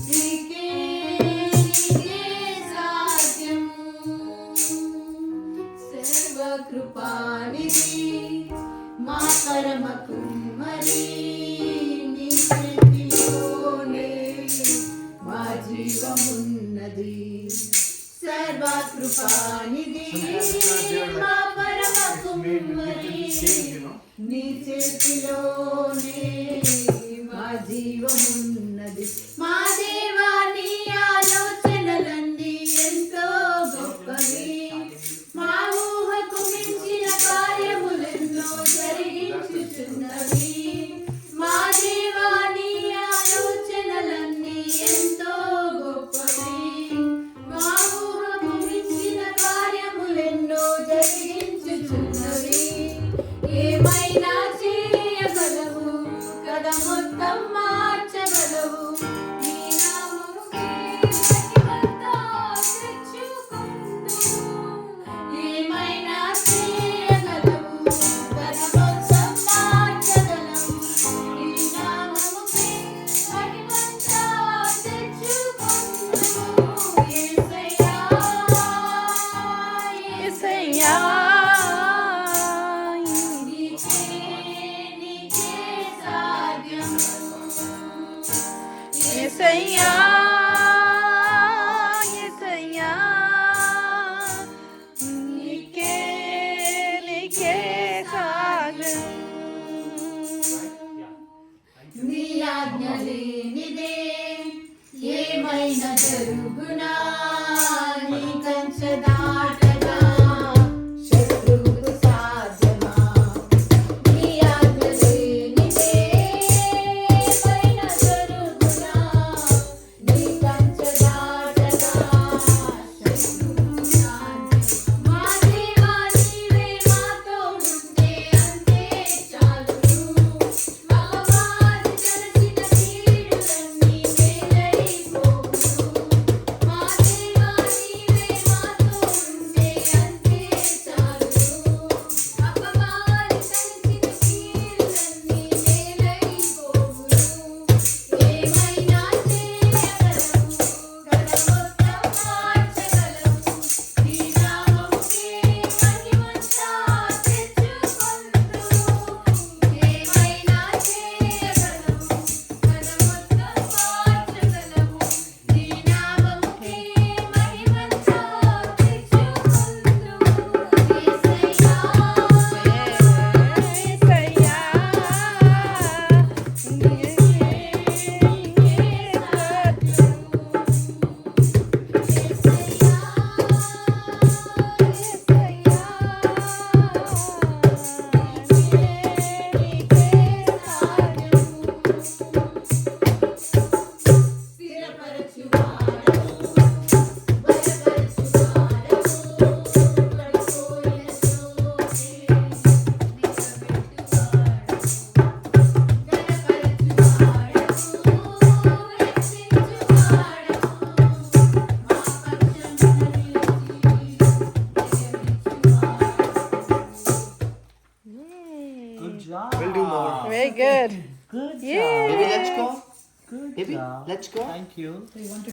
నీకే నీకే సాధ్యము సర్వకృపానిధి మా పరమ కుమ్మరి నీ చేతిలోనే మా జీవమున్నది సర్వకృపానిధి మా పరమ కుమ్మరి నీ చేతిలోనే మా జీవమున్నది మా దేవా నీ ఆలోచనలన్నీ ఎంతో గొప్పవి మా ఊహకు మించిన కార్యములెన్నో జరిగించుచున్నవి మా దేవా నీ ఆలోచనలన్నీ ఎంతో గొప్పవి మా ఊహకు మించిన కార్యములెన్నో జరిగించుచున్నవి ఏమైనా చేయగలవు కదా మొత్తం మార్చగలవు నీ నామముకే మహిమంతా తెచ్చుకొందుము ఏమైనా చేయగలవు కదా మొత్తం మార్చగలవు నీ నామముకే మహిమంతా తెచ్చుకొందుము యేసయ్యా యేసయ్యా యేసయ్యా యేసయ్యా నీకే నీకే సాధ్యం నీ ఆజ్ఞ లేనిదే ఏమైనా జరుగునా నీ కంచె దాటగా శత్రువుకు సాధ్యమా నీ ఆజ్ఞ లేనిదే ఏమైనా జరుగునా నీ కంచె దాటగా శత్రువుకు సాధ్యమా మా దేవా నీవే మాతో ఉంటే అంతే చాలును మగవారి తలచిన కీడులన్నీ మేలైపోవును మా దేవా నీవే మాతో ఉంటే అంతే చాలును మగవారి తలచిన కీడులన్నీ మేలైపోవును ఏమైనా చేయగలవు కదా మొత్తం మార్చగలవు నీ నామముకే మహిమంతా తెచ్చుకొందుము ఏమైనా చేయగలవు కదా మొత్తం మార్చగలవు నీ నామముకే మహిమంతా తెచ్చుకొందుము యేసయ్యా యేసయ్యా Good job. We'll do more. Very good. Good Yeah. job. Baby, let's go. Good Baby, job. let's go. Thank you.